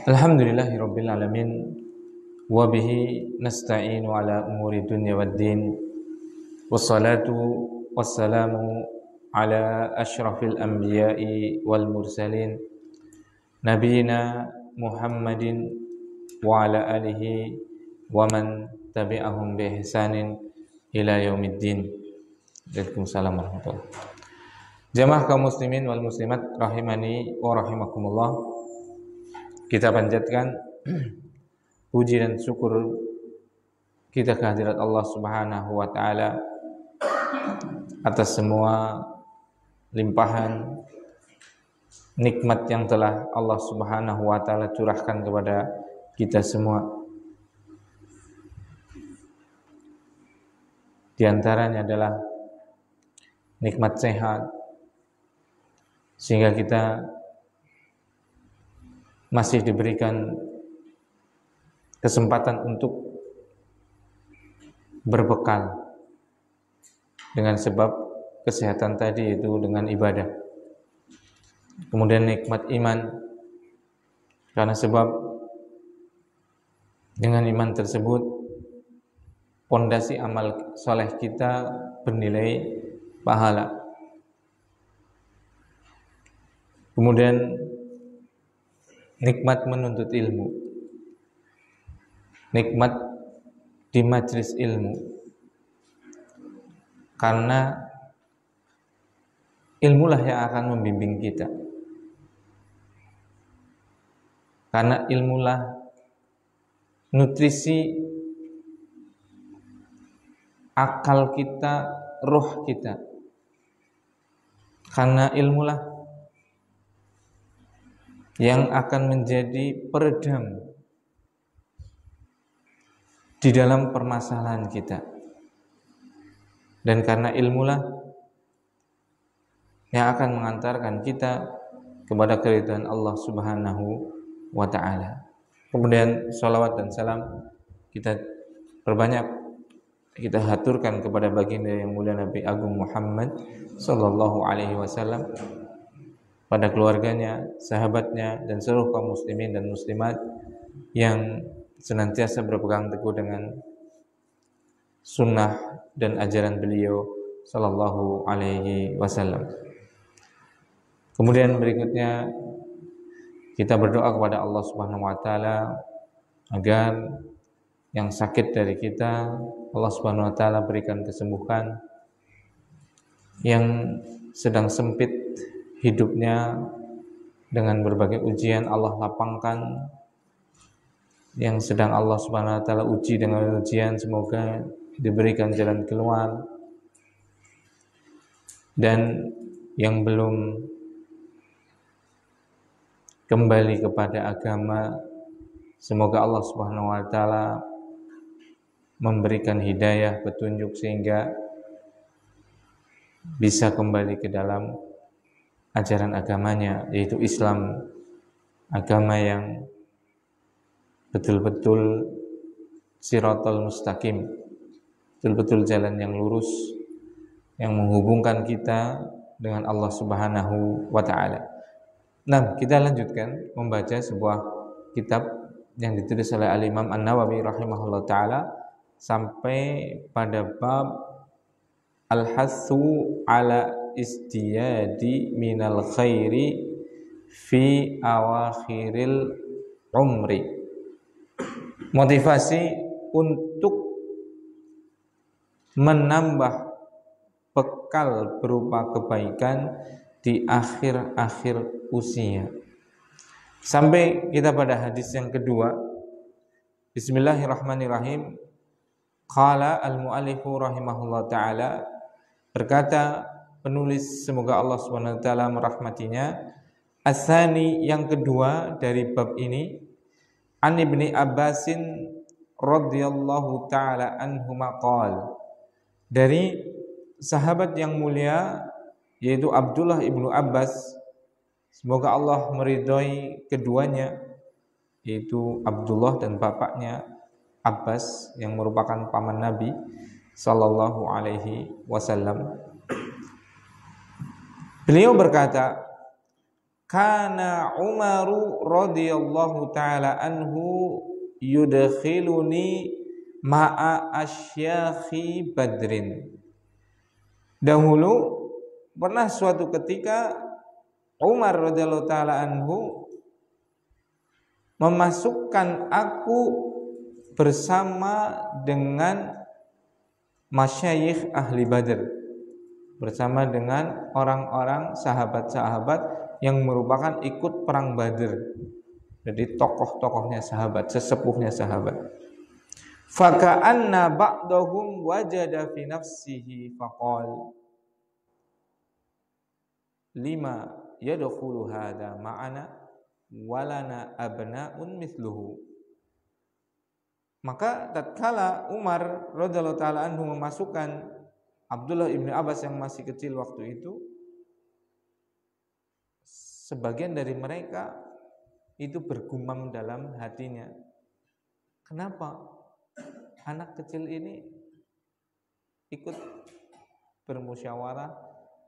Alhamdulillahirabbil alamin wa bihi nasta'inu ala umuri dunya waddin wassalatu wassalamu ala asyrafil anbiya'i wal mursalin nabiyina Muhammadin wa ala alihi wa man tabi'ahum bi ihsanin ila yaumiddin. Waalaikumsalam warahmatullahi wabarakatuh. Jamaah kaum muslimin wal muslimat rahimani wa rahimakumullah. Kita panjatkan puji dan syukur kita kehadirat Allah Subhanahu wa taala atas semua limpahan nikmat yang telah Allah Subhanahu wa taala curahkan kepada kita semua. Di antaranya adalah nikmat sehat, sehingga kita masih diberikan kesempatan untuk berbekal dengan sebab kesehatan tadi, yaitu dengan ibadah. Kemudian nikmat iman, karena sebab dengan iman tersebut pondasi amal soleh kita bernilai pahala. Kemudian nikmat menuntut ilmu, nikmat di majelis ilmu, karena ilmulah yang akan membimbing kita, karena ilmulah nutrisi akal kita, roh kita, karena ilmulah yang akan menjadi peredam di dalam permasalahan kita, dan karena ilmulah yang akan mengantarkan kita kepada keridhaan Allah Subhanahu wa ta'ala. Kemudian sholawat dan salam kita perbanyak, kita haturkan kepada baginda yang mulia Nabi Agung Muhammad sallallahu alaihi wasallam, pada keluarganya, sahabatnya, dan seluruh kaum muslimin dan muslimat yang senantiasa berpegang teguh dengan sunnah dan ajaran beliau sallallahu alaihi wasallam. Kemudian berikutnya kita berdoa kepada Allah Subhanahu wa taala agar yang sakit dari kita Allah Subhanahu wa taala berikan kesembuhan, yang sedang sempit hidupnya dengan berbagai ujian Allah lapangkan, yang sedang Allah Subhanahu wa taala uji dengan ujian semoga diberikan jalan keluar, dan yang belum kembali kepada agama semoga Allah Subhanahu wa taala memberikan hidayah, petunjuk, sehingga bisa kembali ke dalam ajaran agamanya, yaitu Islam, agama yang betul-betul siratal mustaqim, betul-betul jalan yang lurus yang menghubungkan kita dengan Allah Subhanahu wa ta'ala. Nah, kita lanjutkan membaca sebuah kitab yang ditulis oleh Al-Imam An-Nawawi rahimahullah ta'ala sampai pada bab Al-Hathu ala istiyadi minal khairi fi awakhiril umri. Motivasi untuk menambah bekal berupa kebaikan di akhir-akhir usia. Sampai kita pada hadis yang kedua. Bismillahirrahmanirrahim. Qala al-mu'allifu rahimahullah ta'ala, berkata penulis, semoga Allah Subhanahu wa taala merahmatinya, As-Sani, yang kedua dari bab ini, An Ibni Abbasin radhiyallahu taala anhuma qala, dari sahabat yang mulia yaitu Abdullah ibnu Abbas, semoga Allah meridhai keduanya, yaitu Abdullah dan bapaknya Abbas yang merupakan paman Nabi sallallahu alaihi wasallam. Beliau berkata, kana Umaru radhiyallahu taala anhu yudkhiluni ma'a asyakhi Badrin. Dahulu pernah suatu ketika Umar radhiyallahu taala anhu memasukkan aku bersama dengan masyayikh ahli Badr, bersama dengan orang-orang sahabat-sahabat yang merupakan ikut perang Badr. Jadi tokoh-tokohnya sahabat, sesepuhnya sahabat. Faka'anna ba'dahum wajada fi nafsihi faqal lima yadkhulu hadha ma'ana walana abna'un mithluhu. Maka tatkala Umar radhiyallahu taala anhu memasukkan Abdullah ibnu Abbas yang masih kecil waktu itu, sebagian dari mereka itu bergumam dalam hatinya, kenapa anak kecil ini ikut bermusyawarah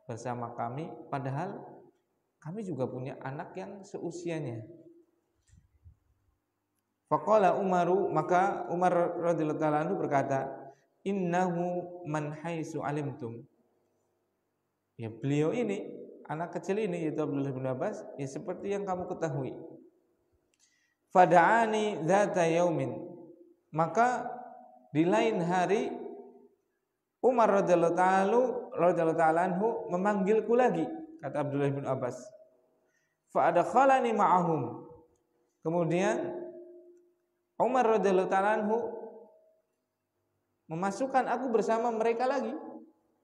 bersama kami, padahal kami juga punya anak yang seusianya. Faqala Umaru, maka Umar radhiyallahu ta'ala anhu berkata, innahu man haitsu alimtum. Ya, beliau ini, anak kecil ini yaitu Abdullah bin Abbas, ya seperti yang kamu ketahui. Fada'ani dzata yaumin, maka di lain hari Umar radhiyallahu ta'ala anhu memanggilku lagi, kata Abdullah bin Abbas. Fa adkhalani ma'ahum. Kemudian Umar radhiyallahu ta'ala anhu memasukkan aku bersama mereka lagi,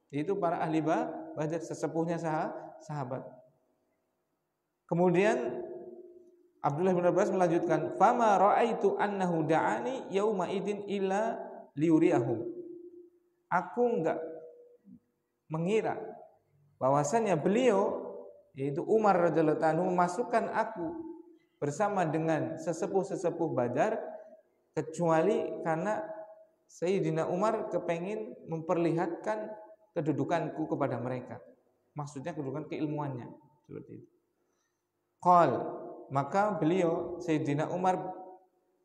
yaitu para ahli Badar, sesepuhnya sahabat. Kemudian Abdullah bin Abbas melanjutkan, fama ra'aitu annahu da'ani yauma idin illa liuriyahum. Aku enggak mengira bahwasanya beliau, yaitu Umar radhiyallahu anhu, memasukkan aku bersama dengan sesepuh-sesepuh Badar kecuali karena Sayyidina Umar kepengin memperlihatkan kedudukanku kepada mereka. Maksudnya kedudukan keilmuannya, seperti itu. Qal, maka beliau Sayyidina Umar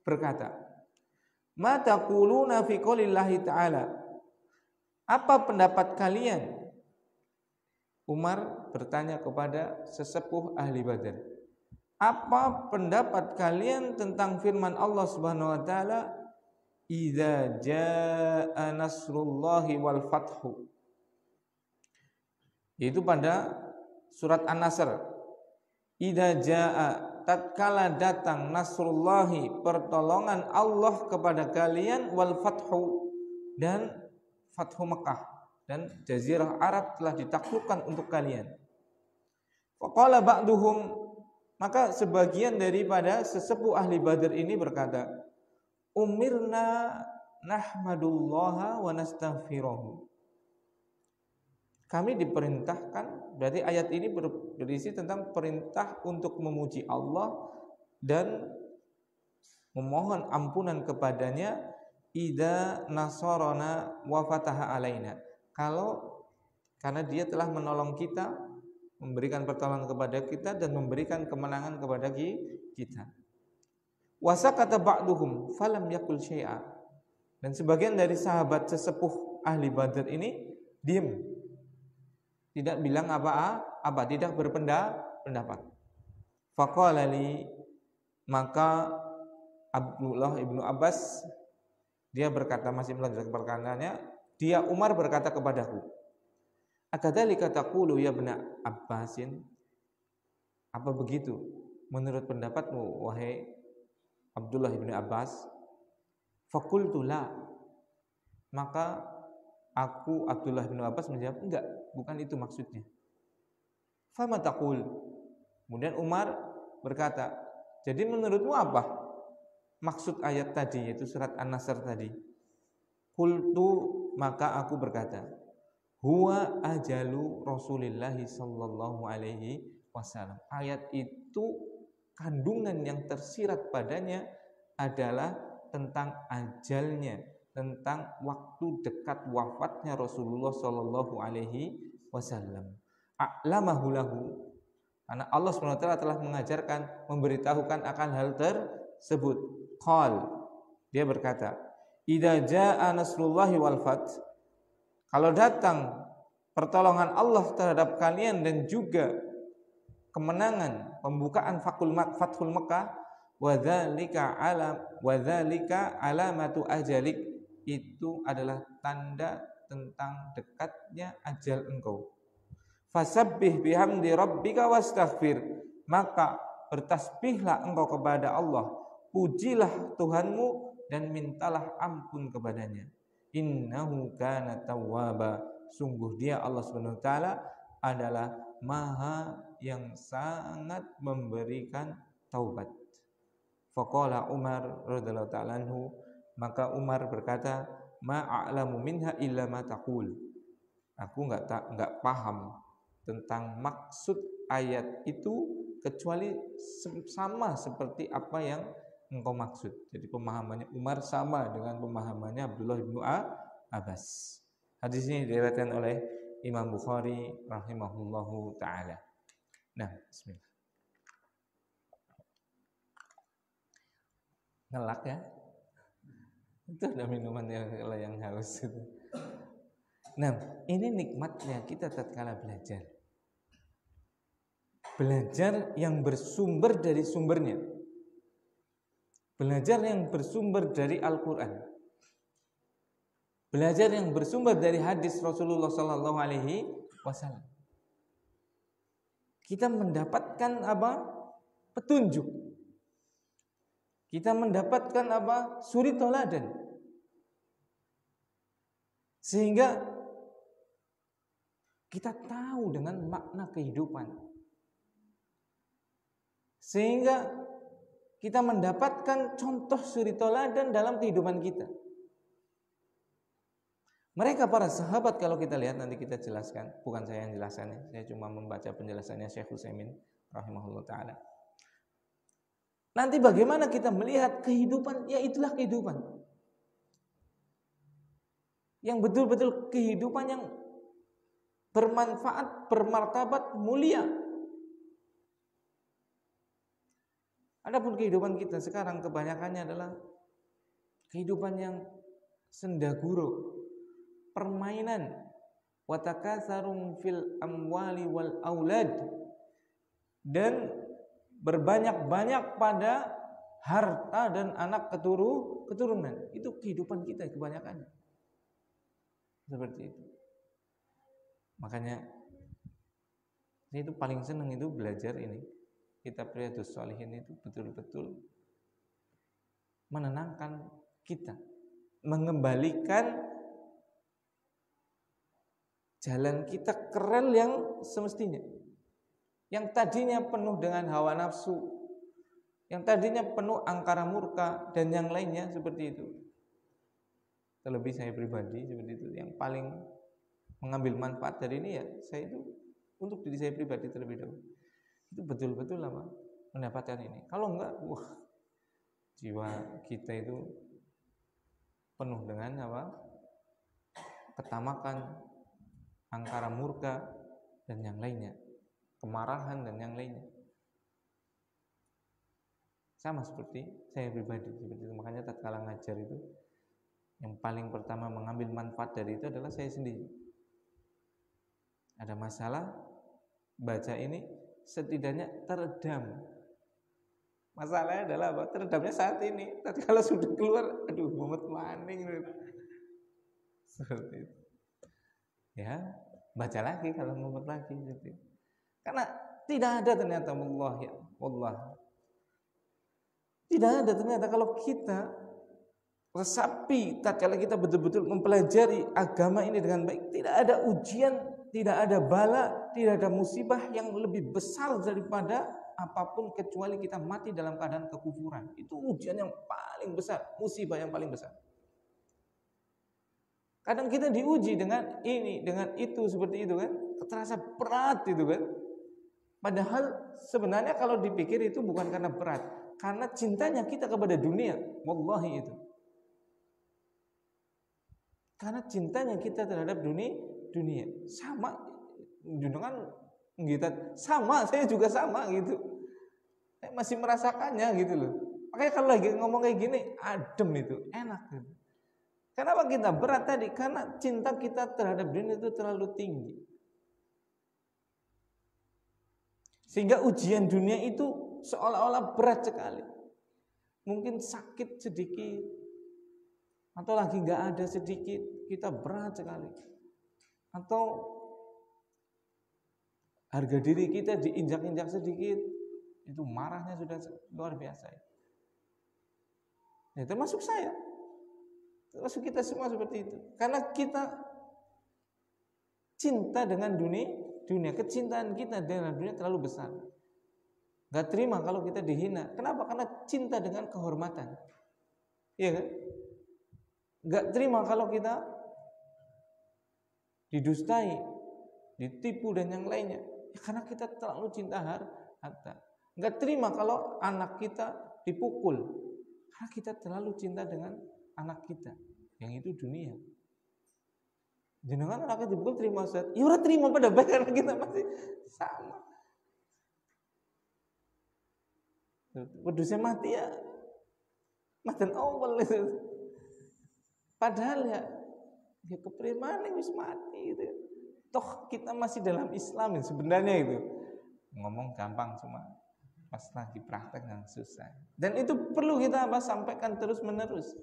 berkata, ma taquluna fi qoulillahi ta'ala, apa pendapat kalian? Umar bertanya kepada sesepuh ahli Badar, apa pendapat kalian tentang firman Allah Subhanahu wa taala, idza jaa nasrullahi wal fathu, yaitu pada surat An-Nasr. Idza jaa, tatkala datang, nasrullahi, pertolongan Allah kepada kalian, wal fathu, dan fathu Mekah dan jazirah Arab telah ditaklukkan untuk kalian. Faqala ba'duhum, maka sebagian daripada sesepuh ahli Badar ini berkata, umirna nahmadullaha wa nastaghfiruhu. Kami diperintahkan, berarti ayat ini berisi tentang perintah untuk memuji Allah dan memohon ampunan kepadanya, idza nasarana wa fataha alaina, karena dia telah menolong kita, memberikan pertolongan kepada kita dan memberikan kemenangan kepada kita. Wasakata ba'duhum falam yakul syai'a, dan sebagian dari sahabat sesepuh ahli Badar ini diam, tidak bilang apa, tidak berpendapat. Faqala li, maka Abdullah ibnu Abbas dia berkata, masih melanjutkan perkataannya, dia Umar berkata kepadaku, akadzalika taqulu ya ibn Abbasin, apa begitu menurut pendapatmu wahai Abdullah ibn Abbas? Faqultu la, maka aku Abdullah bin Abbas menjawab, enggak, bukan itu maksudnya. Fama taqul, kemudian Umar berkata, jadi menurutmu apa maksud ayat tadi, yaitu surat An-Nasr tadi? Qultu, maka aku berkata, huwa ajalu Rasulillahi sallallahu alaihi wasallam. Ayat itu kandungan yang tersirat padanya adalah tentang ajalnya, tentang waktu dekat wafatnya Rasulullah sallallahu alaihi wasallam. A'lamahu lahu, Karena Allah SWT telah mengajarkan, memberitahukan akan hal tersebut. Qal, dia berkata, idza jaa nasrullahi wal fath, kalau datang pertolongan Allah terhadap kalian dan juga kemenangan, pembukaan Fathul Makkah, wa dzalika alamatu ajalik, itu adalah tanda tentang dekatnya ajal engkau. Fasabbih bihamdi rabbika wastaghfir, maka bertasbihlah engkau kepada Allah, pujilah Tuhanmu dan mintalah ampun kepadanya. Innahu kana tawwaba, sungguh dia Allah Subhanahu wa taala adalah Maha yang sangat memberikan taubat. Faqala Umar radhiyallahu ta'ala anhu, maka Umar berkata, ma'a'lamu minha illa ma taqul, aku enggak paham tentang maksud ayat itu kecuali sama seperti apa yang engkau maksud. Jadi pemahamannya Umar sama dengan pemahamannya Abdullah bin Abbas. Hadis ini diriwayatkan oleh Imam Bukhari rahimahullahu taala. Nah, bismillah. Ngelak ya. Itu ada minuman yang haus itu. Nah, ini nikmatnya kita tatkala belajar. Belajar yang bersumber dari sumbernya. Belajar yang bersumber dari Al-Quran. Belajar yang bersumber dari hadis Rasulullah sallallahu alaihi wasallam. Kita mendapatkan apa? Petunjuk. Kita mendapatkan apa? Suri toladan. Sehingga kita tahu dengan makna kehidupan. Sehingga kita mendapatkan contoh suri toladan dalam kehidupan kita. Mereka para sahabat, kalau kita lihat nanti kita jelaskan, bukan saya yang jelaskannya, saya cuma membaca penjelasannya Syekh Utsaimin rahimahullah taala. Nanti bagaimana kita melihat kehidupan, ya itulah kehidupan. Yang betul-betul kehidupan yang bermanfaat, bermartabat, mulia. Adapun kehidupan kita sekarang kebanyakannya adalah kehidupan yang sendaguro, permainan, watakatsarum fil amwali wal aulad, dan berbanyak-banyak pada harta dan anak keturunan. Itu kehidupan kita kebanyakannya. Seperti itu. Makanya saya itu paling senang itu belajar ini. Kitab Riyadhus Shalihin itu betul-betul menenangkan kita, mengembalikan jalan kita ke rel yang semestinya. Yang tadinya penuh dengan hawa nafsu, yang tadinya penuh angkara murka dan yang lainnya seperti itu. Terlebih saya pribadi seperti itu, yang paling mengambil manfaat dari ini ya saya itu untuk diri saya pribadi terlebih dahulu. Itu betul-betul apa? Mendapatkan ini. Kalau enggak, jiwa kita itu penuh dengan apa? Ketamakan, angkara murka dan yang lainnya, kemarahan dan yang lainnya. Sama seperti saya pribadi seperti itu. Makanya tatkala ngajar itu yang paling pertama mengambil manfaat dari itu adalah saya sendiri. Ada masalah, baca ini setidaknya teredam. Masalahnya adalah apa? Teredamnya saat ini. Tapi kalau sudah keluar, aduh, mumet maning. Seperti itu. Ya, baca lagi kalau mumet lagi. Gitu. Karena tidak ada ternyata wallah. Tidak ada ternyata kalau kita resapi, tatkala kita betul-betul mempelajari agama ini dengan baik, tidak ada ujian, tidak ada bala, tidak ada musibah yang lebih besar daripada apapun kecuali kita mati dalam keadaan kekufuran. Itu ujian yang paling besar, musibah yang paling besar. Kadang kita diuji dengan ini, dengan itu, seperti itu kan, terasa berat itu kan. Padahal sebenarnya kalau dipikir itu bukan karena berat, karena cintanya kita kepada dunia, wallahi itu. Karena cintanya kita terhadap dunia sama dengan Gitu. Sama, saya juga sama gitu. Saya masih merasakannya gitu loh. Makanya kalau lagi ngomong kayak gini, adem itu, enak gitu. Kenapa kita berat tadi? Karena cinta kita terhadap dunia itu terlalu tinggi. Sehingga ujian dunia itu seolah-olah berat sekali. Mungkin sakit sedikit, atau lagi nggak ada sedikit, kita berat sekali. Atau harga diri kita diinjak-injak sedikit, itu marahnya sudah luar biasa. Ya, termasuk saya, termasuk kita semua seperti itu. Karena kita cinta dengan dunia, kecintaan kita dengan dunia terlalu besar. Gak terima kalau kita dihina. Kenapa? Karena cinta dengan kehormatan. Iya kan? Gak terima kalau kita didustai, ditipu dan yang lainnya. Ya, karena kita terlalu cinta harta. Gak terima kalau anak kita dipukul. Karena kita terlalu cinta dengan anak kita. Yang itu dunia. Jenengan anaknya dipukul terima Ustaz. Ya udah terima pada baik karena kita masih sama. Wedusnya mati ya madan awal itu. Padahal ya kepriman wis mati gitu. Toh kita masih dalam Islam sebenarnya itu. Ngomong gampang cuma pas lagi praktek yang susah. Dan itu perlu kita sampaikan terus-menerus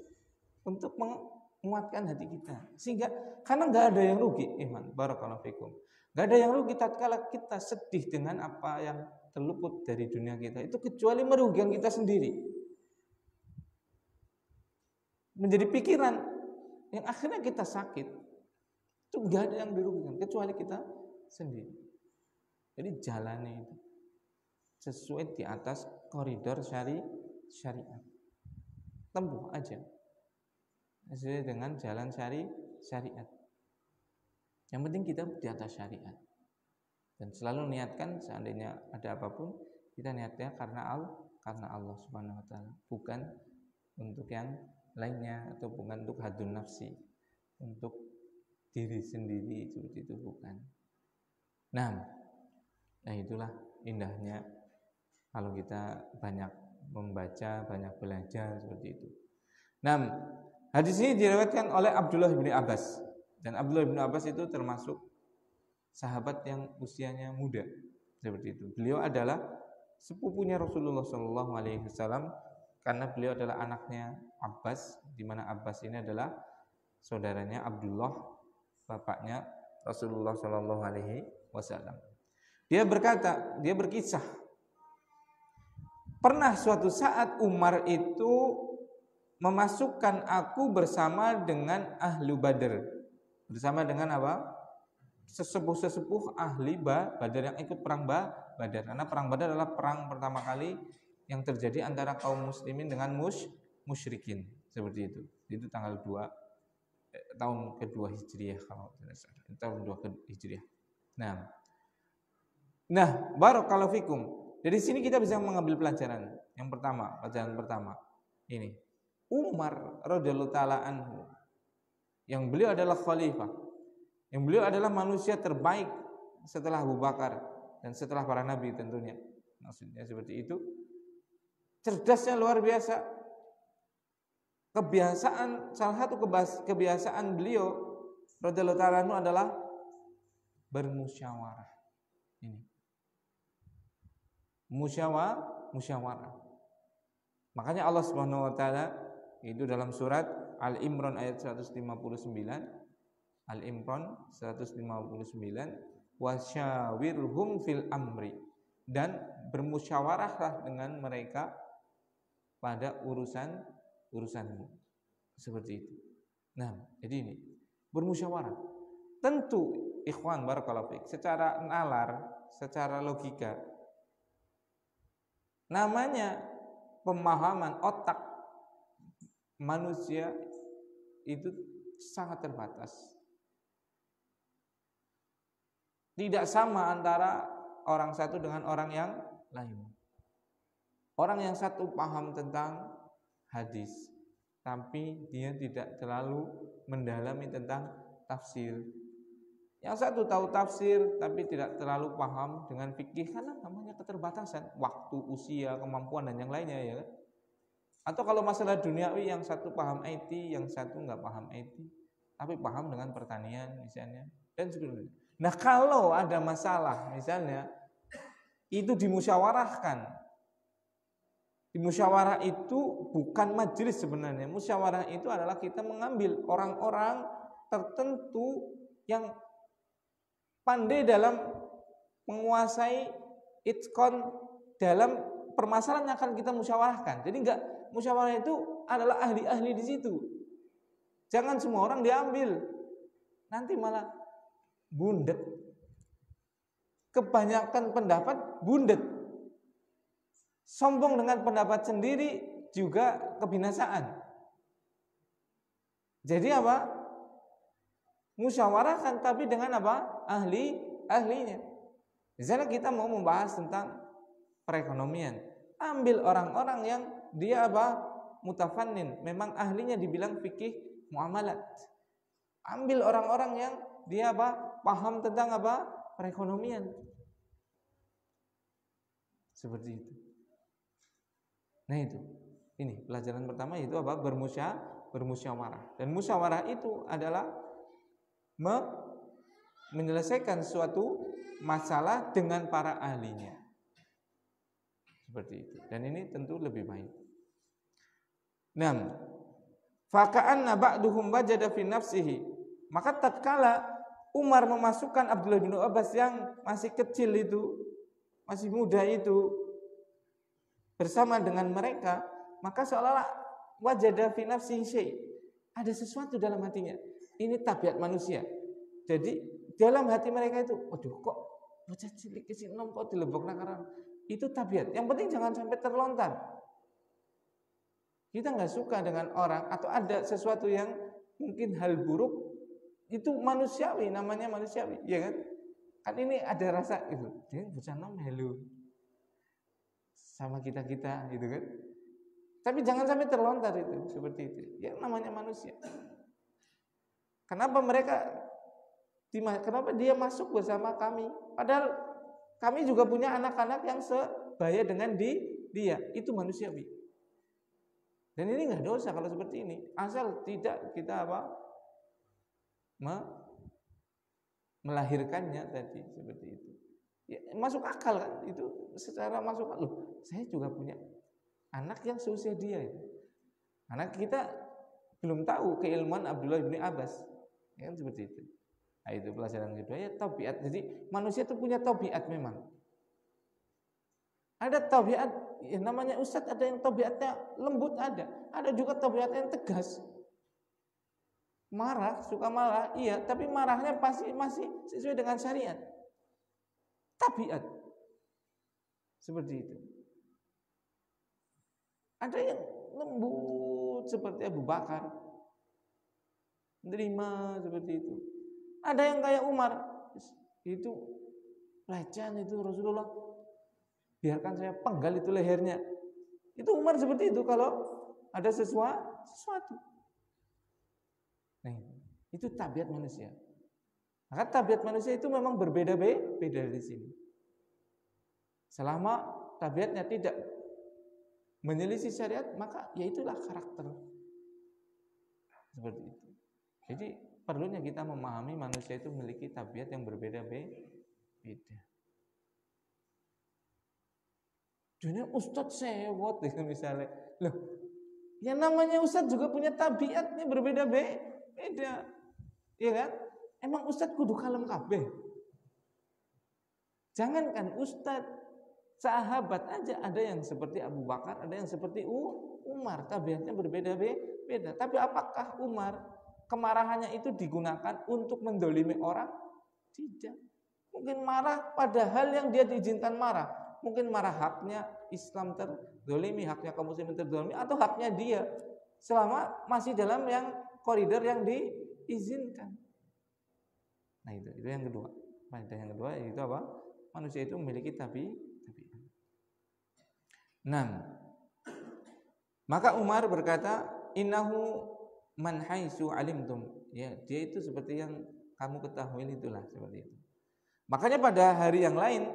untuk menguatkan hati kita. Sehingga karena enggak ada yang rugi, iman barakallahu fikum. Enggak ada yang rugi tatkala kita sedih dengan apa yang terluput dari dunia kita itu kecuali merugikan kita sendiri. Menjadi pikiran yang akhirnya kita sakit. Itu enggak ada yang dirugikan kecuali kita sendiri. Jadi jalani itu sesuai di atas koridor syariat. Tempuh aja sesuai dengan jalan syariat. Yang penting kita di atas syariat. Dan selalu niatkan seandainya ada apapun kita niatnya karena Allah Subhanahu wa taala, bukan untuk yang lainnya atau bukan untuk hadun nafsi, untuk diri sendiri seperti itu bukan. Nah itulah indahnya kalau kita banyak membaca, banyak belajar seperti itu. Nah, hadis ini diriwayatkan oleh Abdullah bin Abbas, dan Abdullah bin Abbas itu termasuk sahabat yang usianya muda seperti itu. Beliau adalah sepupunya Rasulullah SAW karena beliau adalah anaknya Abbas, di mana Abbas ini adalah saudaranya Abdullah, bapaknya Rasulullah SAW. Dia berkisah, pernah suatu saat Umar itu memasukkan aku bersama dengan ahlu Badr. Bersama dengan apa? Sesepuh-sesepuh ahli Badar yang ikut perang Badar. Karena perang Badar adalah perang pertama kali yang terjadi antara kaum muslimin dengan musyrikin, seperti itu. Itu tanggal 2 tahun kedua Hijriah kalau tidak salah. Tahun 2 Hijriah. Nah, barakallahu fikum. Dari sini kita bisa mengambil pelajaran. Yang pertama, pelajaran pertama ini. Umar radhiyallahu taala anhu, yang beliau adalah khalifah, yang beliau adalah manusia terbaik setelah Abu Bakar dan setelah para nabi tentunya. Maksudnya seperti itu. Cerdasnya luar biasa. Salah satu kebiasaan beliau radhiyallahu ta'ala anhu adalah bermusyawarah. Ini. Musyawarah. Makanya Allah Subhanahu wa taala itu dalam surat Al-Imran ayat 159, Al-Imran 159, wasyawirhum fil amri, dan bermusyawarahlah dengan mereka pada urusanmu. Seperti itu. Nah, jadi ini bermusyawarah. Tentu ikhwan barakallahu fiik, secara nalar, secara logika, namanya pemahaman otak manusia itu sangat terbatas. Tidak sama antara orang satu dengan orang yang lain. Orang yang satu paham tentang hadis, tapi dia tidak terlalu mendalami tentang tafsir. Yang satu tahu tafsir tapi tidak terlalu paham dengan fikih karena namanya keterbatasan waktu, usia, kemampuan dan yang lainnya ya kan. Atau kalau masalah duniawi yang satu paham IT, yang satu nggak paham IT, tapi paham dengan pertanian misalnya dan sebagainya. Nah kalau ada masalah misalnya itu dimusyawarahkan. Di musyawarah itu bukan majelis sebenarnya. Musyawarah itu adalah kita mengambil orang-orang tertentu yang pandai dalam menguasai itqan dalam permasalahan yang akan kita musyawarahkan. Jadi enggak, musyawarah itu adalah ahli-ahli di situ. Jangan semua orang diambil. Nanti malah bundet. Kebanyakan pendapat bundet. Sombong dengan pendapat sendiri juga kebinasaan. Jadi apa? Musyawarahkan tapi dengan apa? Ahlinya. Misalnya kita mau membahas tentang perekonomian, ambil orang-orang yang dia apa? Mutafannin, memang ahlinya dibilang fikih muamalat. Ambil orang-orang yang dia apa? Paham tentang apa? Perekonomian. Seperti itu. Nah itu. Ini pelajaran pertama yaitu apa? Bermusyawarah. Dan musyawarah itu adalah menyelesaikan suatu masalah dengan para ahlinya. Seperti itu. Dan ini tentu lebih baik. 6. Faka'anna ba'duhum wajada fi nafsihi. Maka tatkala Umar memasukkan Abdullah bin Abbas yang masih kecil itu, masih muda itu bersama dengan mereka, maka seolah-olah wajada fi nafsihi syai'. Ada sesuatu dalam hatinya. Ini tabiat manusia. Jadi dalam hati mereka itu, waduh kok bocah cilik kecil nompo dilebokna karang. Itu tabiat. Yang penting jangan sampai terlontar. Kita nggak suka dengan orang atau ada sesuatu yang mungkin hal buruk, itu manusiawi, namanya manusiawi, ya kan? Kan ini ada rasa itu. Dia bocah nom hello sama kita-kita gitu kan. Tapi jangan sampai terlontar itu seperti itu. Ya namanya manusia. Kenapa dia masuk bersama kami? Padahal kami juga punya anak-anak yang sebaya dengan dia. Itu manusiawi. Dan ini nggak dosa kalau seperti ini. Asal tidak kita apa? Melahirkannya tadi seperti itu. Ya, masuk akal kan? Itu secara masuk akal. Loh, saya juga punya anak yang seusia dia itu. Anak kita belum tahu keilmuan Abdullah bin Abbas. Ya kan seperti itu. Nah, itu pelajaran kedua ya tabiat. Jadi manusia itu punya tabiat memang. Ada tabiat ya, namanya ustadz, ada yang tabiatnya lembut, ada juga tabiatnya yang tegas. Marah, suka marah, iya, tapi marahnya pasti masih sesuai dengan syariat. Tabiat. Seperti itu. Ada yang lembut seperti Abu Bakar. Menerima seperti itu. Ada yang kayak Umar, itu pelecehan itu Rasulullah, biarkan saya penggal itu lehernya. Itu Umar seperti itu kalau ada sesuatu. Nah, itu tabiat manusia. Maka tabiat manusia itu memang berbeda-beda di sini. Selama tabiatnya tidak menyelisih syariat, maka ya itulah karakter. Seperti itu. Jadi perlunya kita memahami manusia itu memiliki tabiat yang berbeda-beda. Dunia ustadz sewot misalnya. Loh, yang namanya ustadz juga punya tabiatnya berbeda-beda. Iya kan? Emang ustadz kudu kalem kabeh. Jangankan ustadz, sahabat aja ada yang seperti Abu Bakar, ada yang seperti Umar, tabiatnya berbeda-beda. Tapi apakah Umar kemarahannya itu digunakan untuk mendolimi orang? Tidak. Mungkin marah pada hal yang dia diizinkan marah. Mungkin marah haknya Islam terdolimi, haknya kaum muslimin terdolimi, atau haknya dia selama masih dalam yang koridor yang diizinkan. Nah itu yang kedua. Faedah yang kedua yaitu apa? Manusia itu memiliki tabiat. 6. Maka Umar berkata, innahu man haitsu alimtum. Ya, dia itu seperti yang kamu ketahui itulah seperti itu. Makanya pada hari yang lain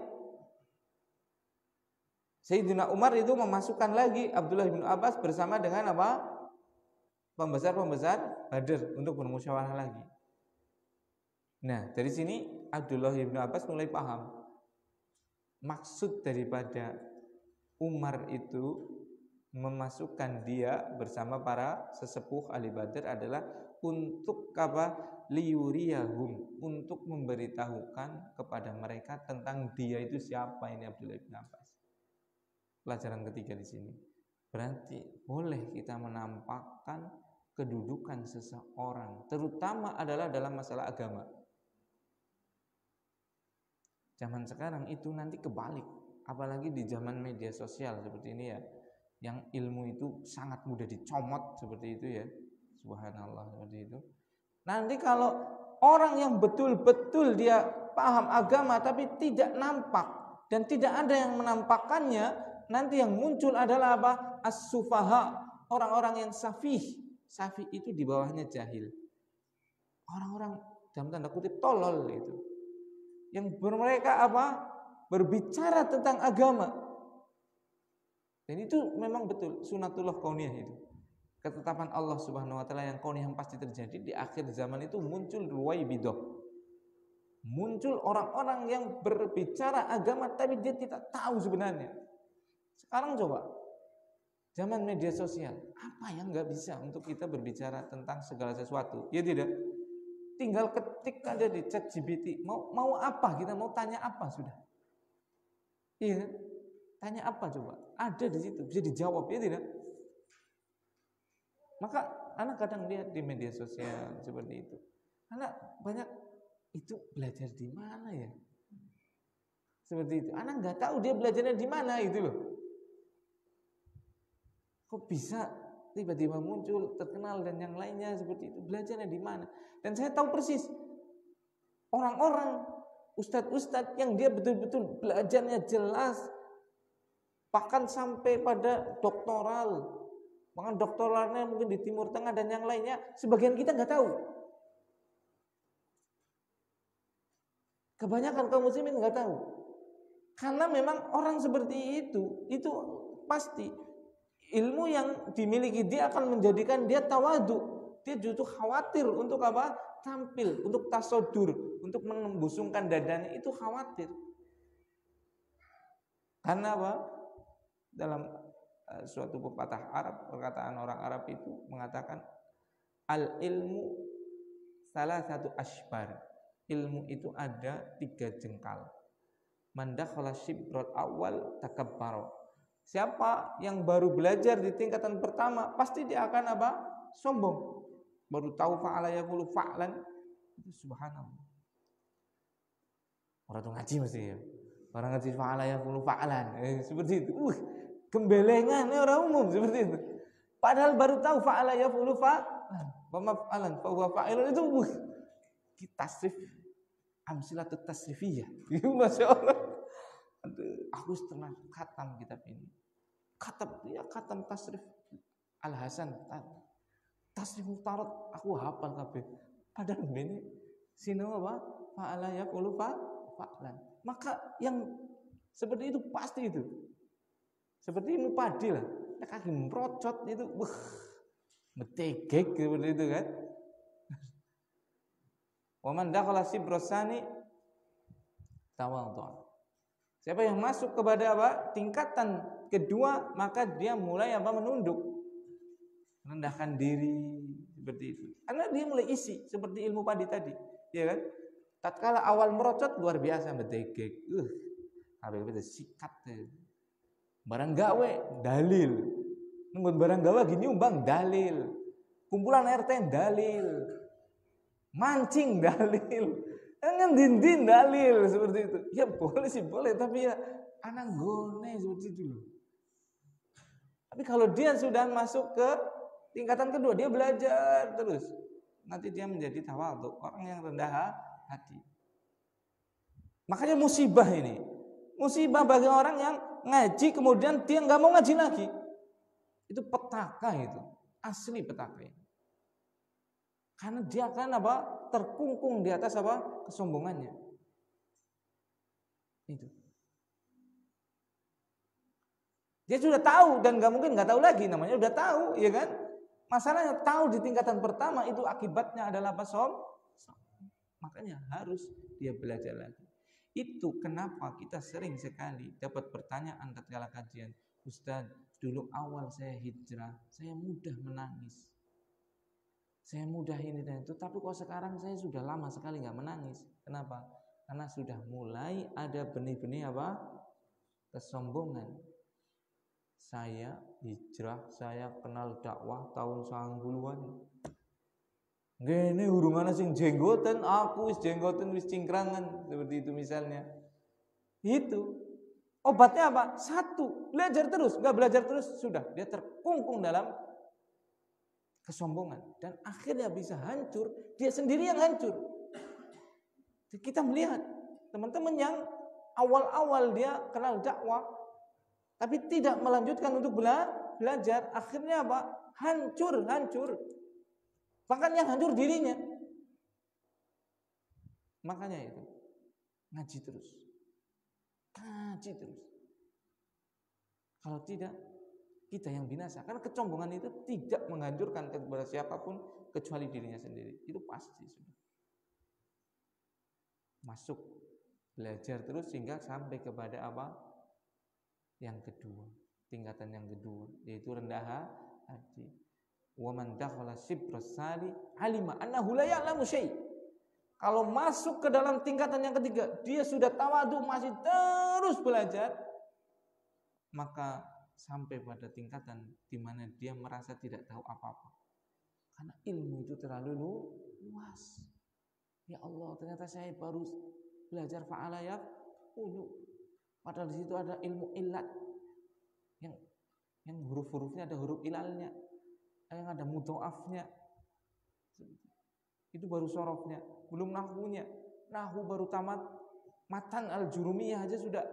Sayyidina Umar itu memasukkan lagi Abdullah bin Abbas bersama dengan apa? Pembesar-pembesar Badr untuk bermusyawarah lagi. Nah, dari sini Abdullah bin Abbas mulai paham maksud daripada Umar itu memasukkan dia bersama para sesepuh ahli Badr adalah untuk apa? Liyuriyahum, untuk memberitahukan kepada mereka tentang dia itu siapa ini Abdullah bin Abbas. Pelajaran ketiga di sini. Berarti boleh kita menampakkan kedudukan seseorang, terutama adalah dalam masalah agama. Zaman sekarang itu nanti kebalik, apalagi di zaman media sosial seperti ini ya, yang ilmu itu sangat mudah dicomot seperti itu ya. Subhanallah, seperti itu. Nanti kalau orang yang betul-betul dia paham agama tapi tidak nampak dan tidak ada yang menampakkannya, nanti yang muncul adalah apa? As-sufaha, orang-orang yang safih. Safih itu di bawahnya jahil. Orang-orang dalam tanda kutip tolol itu. Yang mereka apa? Berbicara tentang agama. Dan itu memang betul sunatullah kauniyah itu. Ketetapan Allah Subhanahu wa taala yang kauniyah yang pasti terjadi di akhir zaman itu muncul ruwaibidah. Muncul orang-orang yang berbicara agama tapi dia tidak tahu sebenarnya. Sekarang coba zaman media sosial, apa yang nggak bisa untuk kita berbicara tentang segala sesuatu? Ya tidak. Tinggal ketik aja di ChatGPT. Mau apa? Kita mau tanya apa sudah? Iya, tanya apa coba? Ada di situ, bisa dijawab, ya tidak? Maka anak kadang lihat di media sosial seperti itu. Anak banyak itu belajar di mana ya? Seperti itu. Anak nggak tahu dia belajarnya di mana itu loh. Kok bisa tiba-tiba muncul terkenal dan yang lainnya seperti itu, belajarnya di mana? Dan saya tahu persis orang-orang ustadz-ustadz yang dia betul-betul belajarnya jelas, bahkan sampai pada doktoral, bahkan doktoralnya mungkin di Timur Tengah dan yang lainnya, sebagian kita nggak tahu. Kebanyakan kaum muslimin nggak tahu, karena memang orang seperti itu pasti ilmu yang dimiliki dia akan menjadikan dia tawadu. Dia justru khawatir untuk apa? Tampil, untuk tasodur, untuk membusungkan dadanya, itu khawatir. Karena apa? Dalam suatu pepatah Arab, perkataan orang Arab itu mengatakan al ilmu salah satu ashbar. Ilmu itu ada 3 jengkal. Man dakhala shibrat awal takabbara. Siapa yang baru belajar di tingkatan pertama, pasti dia akan apa? Sombong. Baru tahu fa'ala yaqulu fa'lan, itu subhanallah. Orang tuh ngaji mesti ya. Orang ngaji fa'ala yaqulu fa'lan, seperti itu. Gembelengan orang umum seperti itu. Padahal baru tahu fa'ala yaqulu fa'lan, wa maf'alan fa huwa fa'ilun, itu tasrif amsilatut tasrifiyah. Masyaallah. Aku setengah khatam kitab ini. Khatam tasrif Al-Hasan, tasrif Muftarat, aku hafal kabeh. Padahal ini sino apa? Fa'ala yaqulu fa'lan. Maka yang seperti itu pasti itu. Seperti Ibnu Padi lah. Kaki merocot itu, metegek seperti itu kan. Wa man dakhala sibrasani tawadhu. Siapa yang masuk kepada apa? Tingkatan kedua, maka dia mulai apa? Menunduk, merendahkan diri seperti itu. Karena dia mulai isi seperti ilmu padi tadi, ya kan? Tatkala awal merocot luar biasa medegek. Habis itu sikat. Barang gawe dalil. Nunggu barang gawe gini nyumbang dalil. Kumpulan RT dalil. Mancing dalil. Ngendindin dalil seperti itu. Ya boleh sih boleh, tapi ya anak gone seperti itu loh. Tapi kalau dia sudah masuk ke tingkatan kedua, dia belajar terus. Nanti dia menjadi tawadhu, orang yang rendah hati. Makanya musibah ini. Musibah bagi orang yang ngaji kemudian dia nggak mau ngaji lagi. Itu petaka itu. Asli petaka itu. Karena dia akan apa? Terkungkung di atas apa? Kesombongannya. Itu. Dia sudah tahu dan nggak mungkin nggak tahu lagi, namanya udah tahu, ya kan? Masalahnya tahu di tingkatan pertama itu akibatnya adalah apa? Makanya harus dia belajar lagi. Itu kenapa kita sering sekali dapat pertanyaan ketika kajian, Ustaz, dulu awal saya hijrah, saya mudah menangis. Saya mudah ini dan itu, tapi kok sekarang saya sudah lama sekali nggak menangis. Kenapa? Karena sudah mulai ada benih-benih apa? Kesombongan. Saya hijrah, saya kenal dakwah tahun 90-an. Gini hurungannya sing jenggoten, aku wis jenggoten wis cingkrangan, seperti itu misalnya. Itu obatnya apa? Satu, belajar terus. Nggak belajar terus sudah dia terkungkung dalam kesombongan dan akhirnya bisa hancur, dia sendiri yang hancur. Kita melihat teman-teman yang awal-awal dia kenal dakwah tapi tidak melanjutkan untuk belajar, akhirnya apa? Hancur. Bahkan yang hancur dirinya. Makanya itu ngaji terus. Kalau tidak, kita yang binasa. Karena kesombongan itu tidak menghancurkan kepada siapapun kecuali dirinya sendiri. Itu pasti sudah. Masuk belajar terus sehingga sampai kepada apa? Yang kedua, tingkatan yang kedua, yaitu rendah hati. Wa man dakhala sibras sali alima annahu la ya'lamu syai'. Kalau masuk ke dalam tingkatan yang ketiga, dia sudah tawadhu, masih terus belajar, maka sampai pada tingkatan di mana dia merasa tidak tahu apa-apa. Karena ilmu itu terlalu luas. Ya Allah, ternyata saya baru belajar fa'ala ya padahal di situ ada ilmu ilat yang huruf-hurufnya ada huruf ilalnya, yang ada mudhoafnya. Itu baru sorofnya, belum nahwunya. Nahwu baru tamat, matan al-jurumiyah aja sudah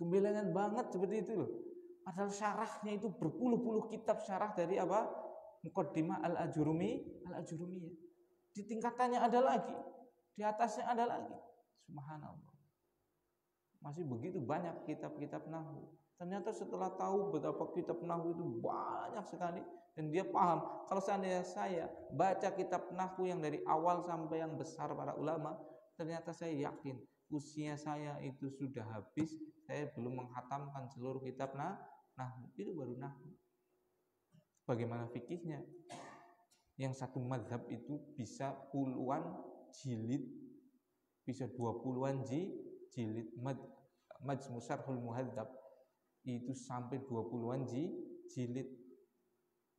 gembelengan banget seperti itu loh. Padahal syarahnya itu berpuluh-puluh kitab syarah dari apa? Muqaddimah al-ajurumiyah. Di tingkatannya ada lagi, di atasnya ada lagi. Subhanallah. Masih begitu banyak kitab-kitab nahwu. Ternyata setelah tahu betapa kitab nahwu itu banyak sekali dan dia paham, kalau seandainya saya baca kitab nahwu yang dari awal sampai yang besar para ulama, ternyata saya yakin usia saya itu sudah habis, saya belum menghatamkan seluruh kitab nahwu. Itu baru nahwu. Bagaimana fikihnya? Yang satu mazhab itu bisa puluhan jilid, bisa 20-an jilid. Majmu' Syarhul Muhadzab itu sampai 20-an jilid.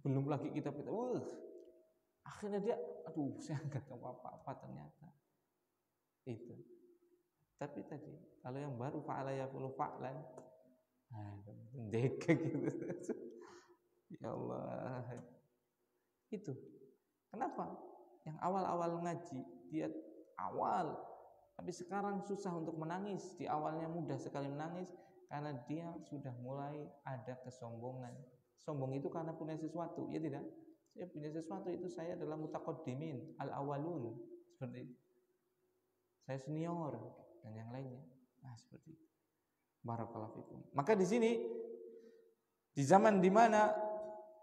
Belum lagi kitab-kitab. Akhirnya dia, saya nggak tahu apa-apa ternyata. Itu. Tapi tadi kalau yang baru fa'ala yaqulu fa'lan, deka gitu. Ya Allah. Itu. Kenapa? Yang awal-awal ngaji, dia awal, tapi sekarang susah untuk menangis. Di awalnya mudah sekali menangis karena dia sudah mulai ada kesombongan. Sombong itu karena punya sesuatu, ya tidak? Saya punya sesuatu, itu saya adalah mutaqaddimin, al-awwalun, seperti itu. Saya senior dan yang lainnya. Nah, seperti itu. Barakallahu fikum. Maka di sini di zaman di mana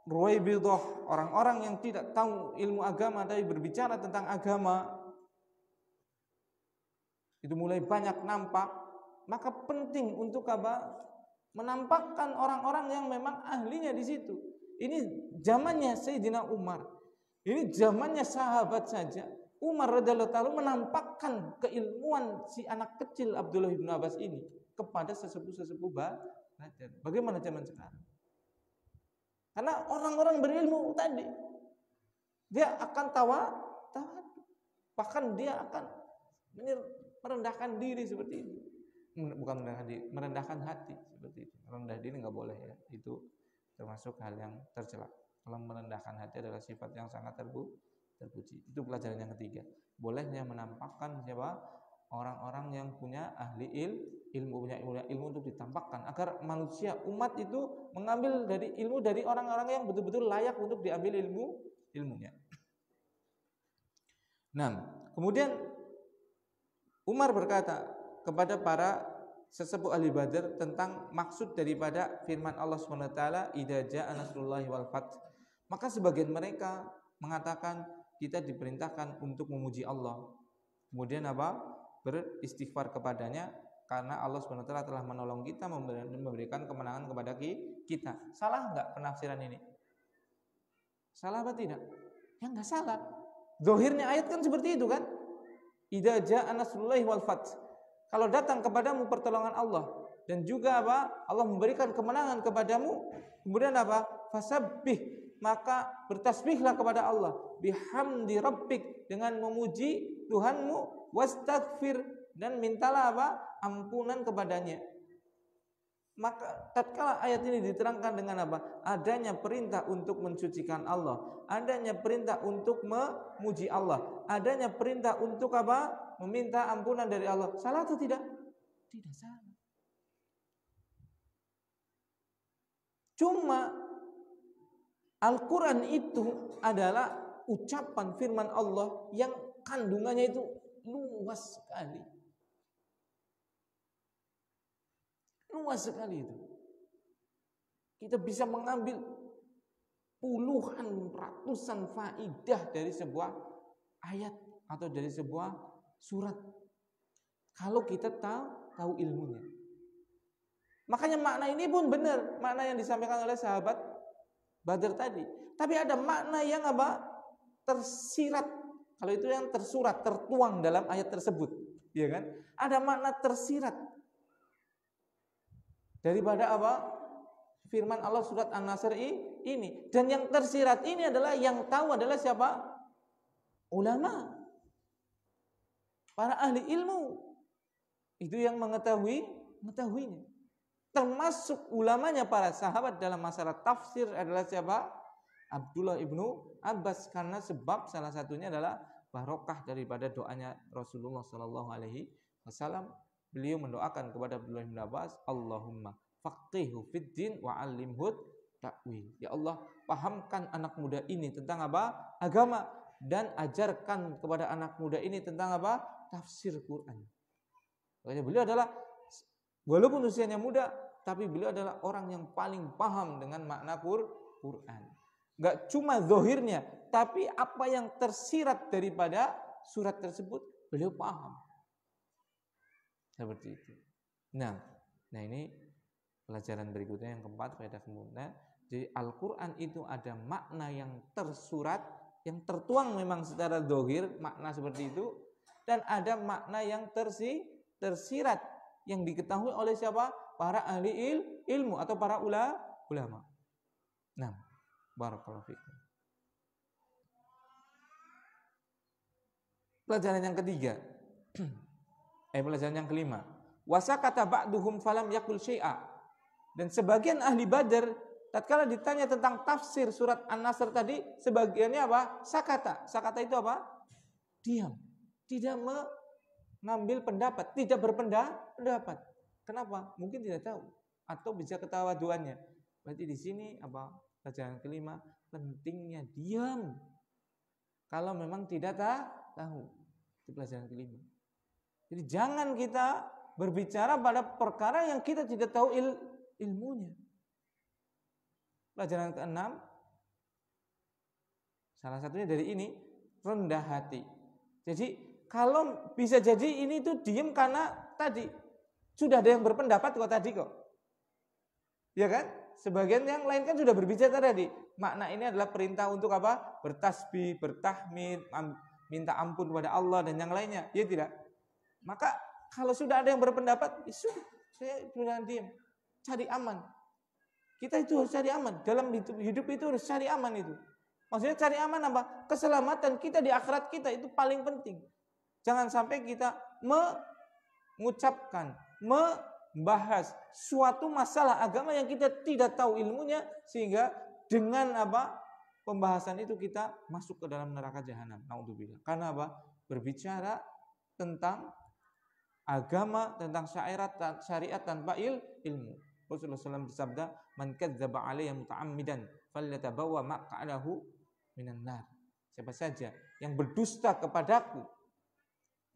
Ruwaibidah, orang-orang yang tidak tahu ilmu agama tapi berbicara tentang agama itu mulai banyak nampak, maka penting untuk apa? Menampakkan orang-orang yang memang ahlinya di situ. Ini zamannya Sayyidina Umar. Ini zamannya sahabat saja. Umar radhiyallahu ta'ala menampakkan keilmuan si anak kecil Abdullah bin Abbas ini kepada sesepuh-sesepuh belajar. Bagaimana zaman sekarang? Karena orang-orang berilmu tadi, dia akan tawadhu, bahkan dia akan merendahkan diri seperti itu. Bukan merendahkan diri, merendahkan hati seperti itu. Rendah diri nggak boleh ya, itu termasuk hal yang tercela. Kalau merendahkan hati adalah sifat yang sangat terpuji. Itu pelajaran yang ketiga. Bolehnya menampakkan siapa? Orang-orang yang punya ahli ilmu untuk ditampakkan agar manusia umat itu mengambil dari ilmu dari orang-orang yang betul-betul layak untuk diambil ilmunya. Nah, kemudian Umar berkata kepada para sesepuh ahli Badar tentang maksud daripada firman Allah SWT, idza jaa nasrullahi wal fath. Maka sebagian mereka mengatakan kita diperintahkan untuk memuji Allah. Kemudian apa? Beristighfar kepadanya karena Allah SWT telah menolong kita, memberikan kemenangan kepada kita. Salah enggak penafsiran ini? Salah apa tidak? Ya enggak salah. Zahirnya ayat kan seperti itu kan? Idza jaa nasrullahi wal fath. Kalau datang kepadamu pertolongan Allah dan juga apa? Allah memberikan kemenangan kepadamu, kemudian apa? Fasabbih, maka bertasbihlah kepada Allah, bihamdi rabbik, dengan memuji Tuhanmu, wastaghfir, dan mintalah apa? Ampunan kepadanya. Maka tatkala ayat ini diterangkan dengan apa? Adanya perintah untuk mensucikan Allah, adanya perintah untuk memuji Allah, adanya perintah untuk apa? Meminta ampunan dari Allah. Salah atau tidak? Tidak salah. Cuma Al-Quran itu adalah ucapan firman Allah yang kandungannya itu luas sekali. Luas sekali itu. Kita bisa mengambil puluhan, ratusan faidah dari sebuah ayat atau dari sebuah surat. Kalau kita tahu ilmunya. Makanya makna ini pun benar, makna yang disampaikan oleh sahabat Badar tadi. Tapi ada makna yang apa? Tersirat. Kalau itu yang tersurat, tertuang dalam ayat tersebut, ya kan? Ada makna tersirat daripada apa? Firman Allah surat An-Nasr ini. Dan yang tersirat ini adalah yang tahu adalah siapa? Ulama. Para ahli ilmu. Itu yang mengetahuinya. Termasuk ulamanya para sahabat dalam masalah tafsir adalah siapa? Abdullah ibnu Abbas, karena sebab salah satunya adalah barokah daripada doanya Rasulullah SAW. Beliau mendoakan kepada Abdullah bin Abbas, Allahumma faqihhu fid din wa 'allimhu ta'wil. Ya Allah, pahamkan anak muda ini tentang apa? Agama, dan ajarkan kepada anak muda ini tentang apa? Tafsir Quran. Makanya beliau adalah, walaupun usianya muda, tapi beliau adalah orang yang paling paham dengan makna Quran. Gak cuma zahirnya, tapi apa yang tersirat daripada surat tersebut beliau paham. Seperti itu. Nah ini pelajaran berikutnya yang keempat, faedah kemudian. Jadi Al-Quran itu ada makna yang tersurat, yang tertuang memang secara zahir, makna seperti itu, dan ada makna yang tersirat yang diketahui oleh siapa? Para ahli ilmu atau para ulama. Nah, barakallahu fikum. Pelajaran yang ketiga. Pelajaran yang kelima. Wasakata ba'duhum falam yakul syai'a. Dan sebagian ahli Badar tatkala ditanya tentang tafsir surat An-Nasr tadi, sebagiannya apa? Sakata. Sakata itu apa? Diam. Tidak mengambil pendapat, tidak berpendapat. Kenapa? Mungkin tidak tahu atau bisa ketawaduannya. Berarti di sini apa? Pelajaran kelima, pentingnya diam. Kalau memang tidak tahu. Itu pelajaran kelima. Jadi jangan kita berbicara pada perkara yang kita tidak tahu ilmunya. Pelajaran keenam, salah satunya dari ini, rendah hati. Jadi kalau bisa jadi ini tuh diam karena tadi sudah ada yang berpendapat kok. Ya kan? Sebagian yang lain kan sudah berbicara tadi. Makna ini adalah perintah untuk apa? Bertasbih, bertahmid, minta ampun kepada Allah dan yang lainnya. Ya tidak? Maka kalau sudah ada yang berpendapat, saya sudah diam. Cari aman. Kita itu harus cari aman. Dalam hidup itu harus cari aman itu. Maksudnya cari aman apa? Keselamatan kita di akhirat kita itu paling penting. Jangan sampai kita mengucapkan, membahas suatu masalah agama yang kita tidak tahu ilmunya, sehingga dengan apa? Pembahasan itu kita masuk ke dalam neraka jahanam. Naudzubillah. Karena apa? Berbicara tentang agama, tentang syariat tanpa ilmu. Rasulullah SAW bersabda, "Man kadzdzaba alayya muta'ammidan falyatabawwa maq'adahu minan nar." siapa saja yang berdusta kepadaku,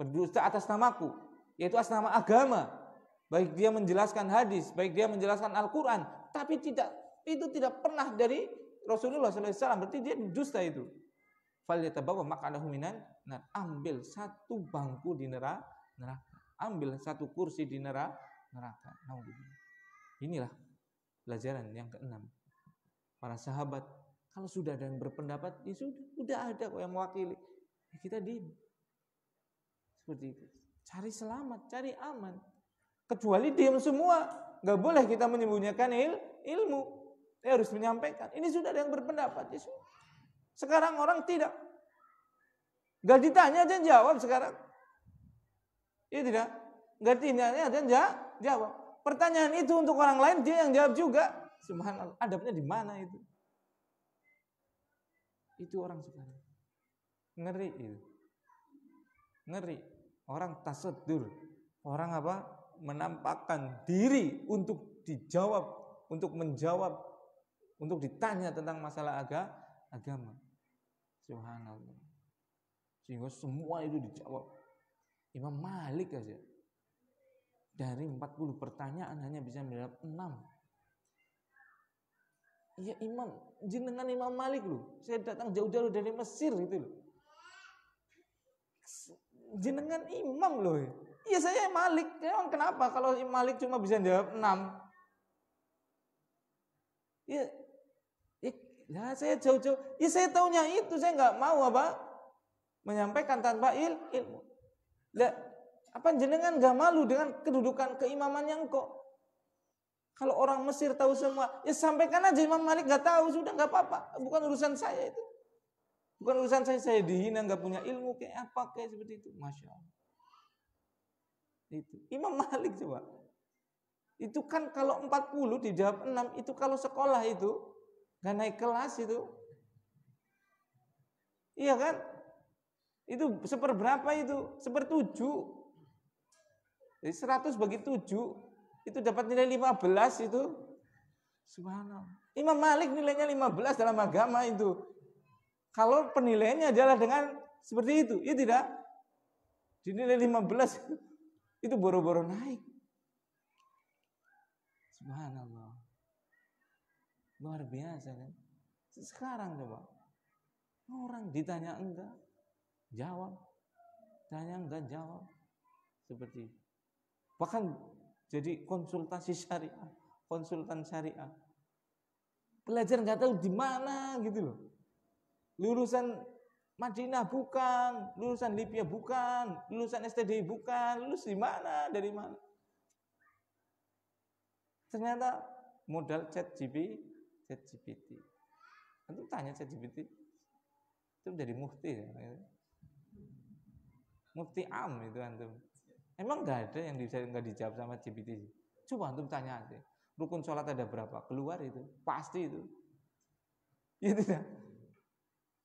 berdusta atas namaku, yaitu atas nama agama, baik dia menjelaskan hadis, baik dia menjelaskan Al-Quran, tapi itu tidak pernah dari Rasulullah SAW, berarti dia dusta itu. Falyatabawa maq'adahu minan nar, ambil satu bangku di neraka, ambil satu kursi di neraka. Inilah pelajaran yang keenam. Para sahabat, kalau sudah ada yang berpendapat, ya sudah ada kok yang mewakili, ya kita diam. Seperti itu. Cari selamat, cari aman. Kecuali diam semua, nggak boleh kita menyembunyikan ilmu. Kita harus menyampaikan. Ini sudah ada yang berpendapat. Ya sudah. Sekarang orang tidak, nggak ditanya aja jawab sekarang. Iya tidak? Nggak ditanya aja jawab. Pertanyaan itu untuk orang lain dia yang jawab juga. Subhanallah, adabnya di mana itu? Itu orang sekarang. Ngeri itu. Ngeri. Orang tasaddur. Orang apa? Menampakkan diri untuk dijawab, untuk menjawab, untuk ditanya tentang masalah agama. Subhanallah. Sehingga semua itu dijawab. Imam Malik aja dari 40 pertanyaan hanya bisa menjawab 6. Iya jenengan Imam Malik loh. Saya datang jauh-jauh dari Mesir itu loh. Jenengan imam loh. Iya saya Malik. Emang kenapa kalau Imam Malik cuma bisa jawab 6? Ya, saya jauh-jauh. Ya saya taunya itu, saya nggak mau menyampaikan tanpa ilmu. Lah, apa jenengan nggak malu dengan kedudukan keimamannya engkau? Kalau orang Mesir tahu semua, ya sampaikan aja. Imam Malik nggak tahu, sudah nggak apa-apa. Bukan urusan saya itu. Bukan urusan saya dihina, nggak punya ilmu kayak apa kayak seperti itu. Masya Allah. Itu Imam Malik coba. Itu kan kalau 40 dijawab 6, itu kalau sekolah itu nggak naik kelas itu. Iya kan? Itu seperberapa itu? 1/7. Jadi 100 bagi 7 itu dapat nilai 15 itu. Subhanallah. Imam Malik nilainya 15 dalam agama itu. Kalau penilaiannya adalah dengan seperti itu, ya tidak? Dinilai 15 itu boro-boro naik. Subhanallah. Luar biasa kan? Sekarang coba. Orang ditanya enggak, jawab. Tanya enggak, jawab. Seperti itu. Bahkan jadi konsultasi syariah, konsultan syariah. Belajar enggak tahu di mana gitu loh. Lulusan Madinah bukan, lulusan Libya bukan, lulusan STDI bukan, lulus di mana, dari mana? Ternyata modal ChatGPT. Antum tanya ChatGPT, itu jadi mufti ya. Mufti am itu antum. Emang nggak ada yang nggak dijawab sama GPT. Coba antum tanya aja. Rukun sholat ada berapa? Keluar itu, pasti itu. Iya tidak?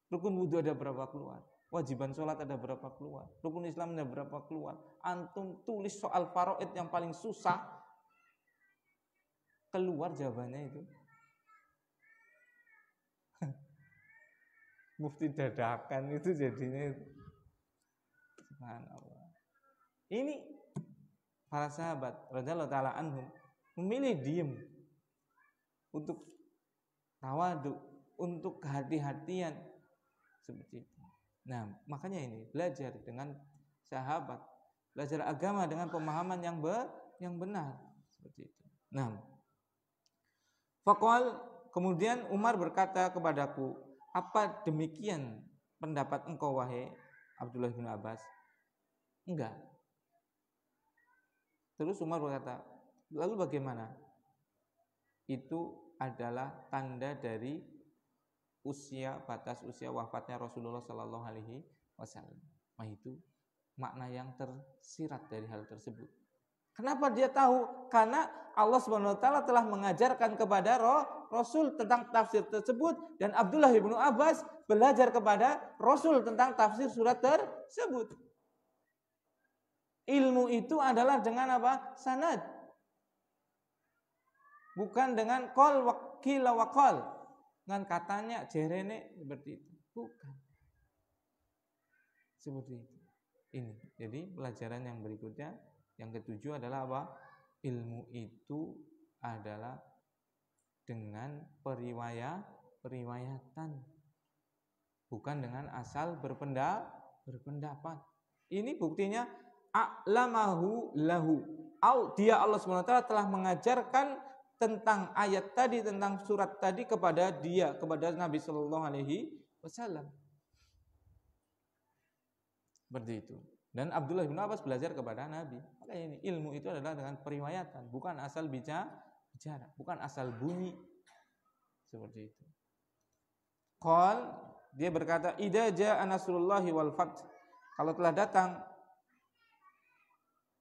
Rukun wudhu ada berapa? Keluar. Wajiban sholat ada berapa? Keluar. Rukun Islam ada berapa? Keluar. Antum tulis soal faraid yang paling susah, keluar jawabannya itu. Mufti dadakan itu jadinya. Subhanallah. Ini para sahabat radhiyallahu taala anhum memilih diam untuk tawadu, untuk kehati-hatian seperti itu. Nah, makanya ini belajar dengan sahabat, belajar agama dengan pemahaman yang benar seperti itu. Nah, faqal, kemudian Umar berkata kepadaku, apa demikian pendapat engkau wahai Abdullah bin Abbas? Enggak. Terus Umar berkata, lalu bagaimana? Itu adalah tanda dari batas usia wafatnya Rasulullah Sallallahu Alaihi Wasallam. Nah itu makna yang tersirat dari hal tersebut. Kenapa dia tahu? Karena Allah Subhanahu Wa Taala telah mengajarkan kepada Rasul tentang tafsir tersebut, dan Abdullah bin Abbas belajar kepada Rasul tentang tafsir surat tersebut. Ilmu itu adalah dengan apa? Sanad. Bukan dengan qol wa qila wa qal. Dengan katanya jerene seperti itu. Bukan. Seperti itu. Ini. Jadi pelajaran yang berikutnya, yang ketujuh adalah apa? Ilmu itu adalah dengan periwayatan, bukan dengan asal berpendapat. Ini buktinya a'lamahu lahu. Dia Allah SWT telah mengajarkan tentang ayat tadi, tentang surat tadi kepada dia, kepada Nabi Shallallahu Alaihi Wasallam. Seperti itu. Dan Abdullah bin Abbas belajar kepada Nabi. Maka ini ilmu itu adalah dengan periwayatan, bukan asal bicara, bukan asal bunyi. Seperti itu. Dia berkata, idza jaa nasrullahi wal fath. Kalau telah datang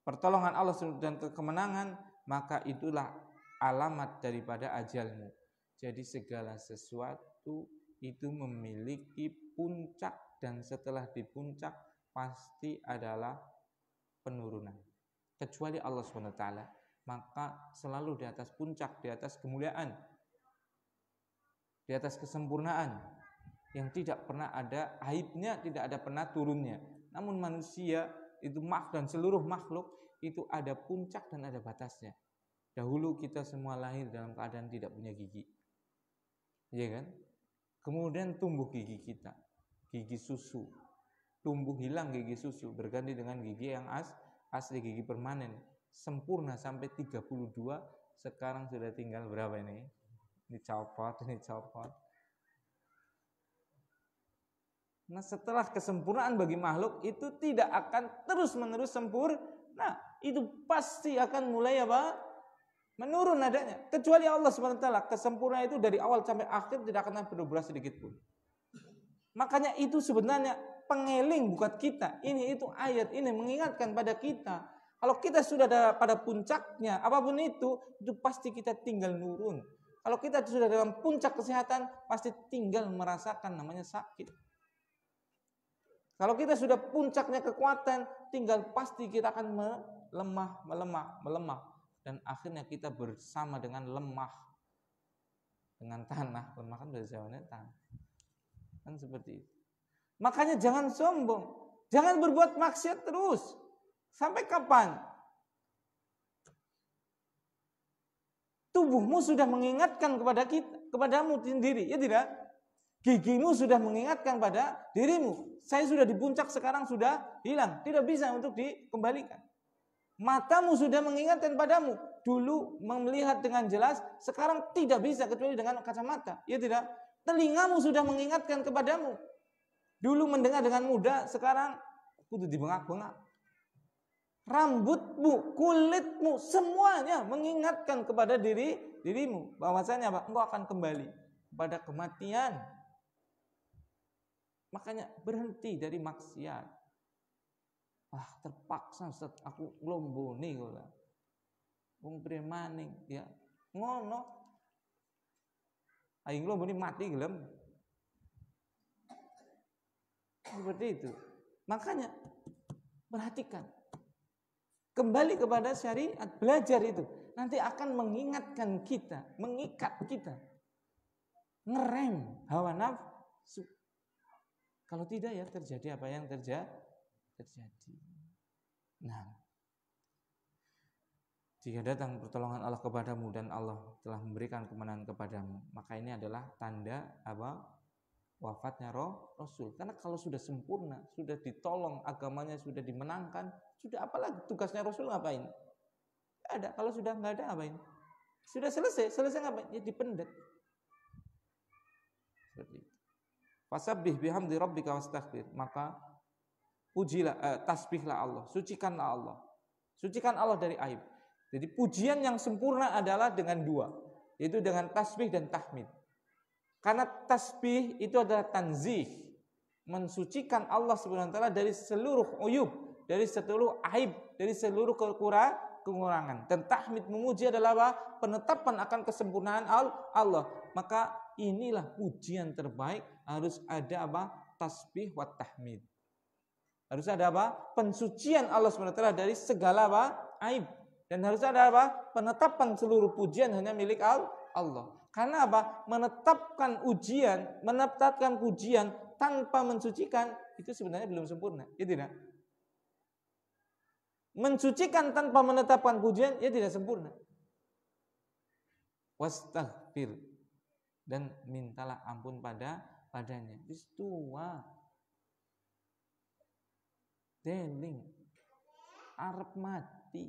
pertolongan Allah dan kemenangan, maka itulah alamat daripada ajalmu. Jadi segala sesuatu itu memiliki puncak, dan setelah di puncak pasti adalah penurunan. Kecuali Allah SWT, maka selalu di atas puncak, di atas kemuliaan, di atas kesempurnaan, yang tidak pernah ada aibnya, tidak ada pernah turunnya. Namun manusia itu dan seluruh makhluk itu ada puncak dan ada batasnya. Dahulu kita semua lahir dalam keadaan tidak punya gigi, iya kan? Kemudian tumbuh gigi kita, gigi susu. Tumbuh hilang gigi susu, berganti dengan gigi yang asli, gigi permanen, sempurna sampai 32. Sekarang sudah tinggal berapa ini? Ini copot. Nah, setelah kesempurnaan bagi makhluk itu tidak akan terus-menerus sempurna. Nah, itu pasti akan mulai apa? Menurun adanya. Kecuali Allah SWT, kesempurnaan itu dari awal sampai akhir tidak akan berubah sedikit pun. Makanya itu sebenarnya pengeling buat kita. Ini itu ayat ini mengingatkan pada kita. Kalau kita sudah ada pada puncaknya, apapun itu pasti kita tinggal nurun. Kalau kita sudah dalam puncak kesehatan, pasti tinggal merasakan namanya sakit. Kalau kita sudah puncaknya kekuatan, tinggal pasti kita akan melemah. Dan akhirnya kita bersama dengan lemah. Dengan tanah. Lemah kan bahasa Jawanya tanah. Kan seperti itu. Makanya jangan sombong, jangan berbuat maksiat terus. Sampai kapan? Tubuhmu sudah mengingatkan kepadamu sendiri, ya tidak? Gigimu sudah mengingatkan pada dirimu. Saya sudah di puncak, sekarang sudah hilang, tidak bisa untuk dikembalikan. Matamu sudah mengingatkan padamu. Dulu melihat dengan jelas, sekarang tidak bisa kecuali dengan kacamata, ya tidak? Telingamu sudah mengingatkan kepadamu. Dulu mendengar dengan mudah, sekarang kudu dibengak-bengak. Rambutmu, kulitmu, semuanya mengingatkan kepada dirimu bahwasanya apa? Engkau akan kembali pada kematian. Makanya berhenti dari maksiat. Terpaksa Ustaz, aku nglomboni kok. Wong premaning, ya ngono. Aing nglomboni mati gelem. Seperti itu. Makanya perhatikan. Kembali kepada syariat, belajar itu. Nanti akan mengingatkan kita, mengikat kita. Ngerem hawa nafsu. Kalau tidak ya terjadi apa yang terjadi. Nah, jika datang pertolongan Allah kepadamu dan Allah telah memberikan kemenangan kepadamu, maka ini adalah tanda apa? Wafatnya Rasul. Karena kalau sudah sempurna, sudah ditolong, agamanya sudah dimenangkan, sudah apalagi tugasnya Rasul ngapain? Tidak ada. Kalau sudah nggak ada ngapain? Sudah selesai ngapain? Ya dipendet. Seperti itu. Fasabbih bihamdi rabbika wastaghfir. Maka pujilah, tasbihlah Allah, sucikanlah Allah. Sucikan Allah dari aib. Jadi pujian yang sempurna adalah dengan dua, yaitu dengan tasbih dan tahmid. Karena tasbih itu adalah tanzih, mensucikan Allah Subhanahu wa taala dari seluruh uyub, dari seluruh aib, dari seluruh kekurangan. Dan tahmid memuji adalah apa? Penetapan akan kesempurnaan Allah. Maka inilah pujian terbaik, harus ada apa? Tasbih wa tahmid. Harus ada apa? Pensucian Allah Subhanahu wa taala dari segala apa? Aib. Dan harus ada apa? Penetapan seluruh pujian hanya milik Allah. Karena apa? Menetapkan pujian tanpa mensucikan itu sebenarnya belum sempurna, ya tidak? Mensucikan tanpa menetapkan pujian, ya tidak sempurna. Wastaghfir, dan mintalah ampun padanya. Istuwa deling arep mati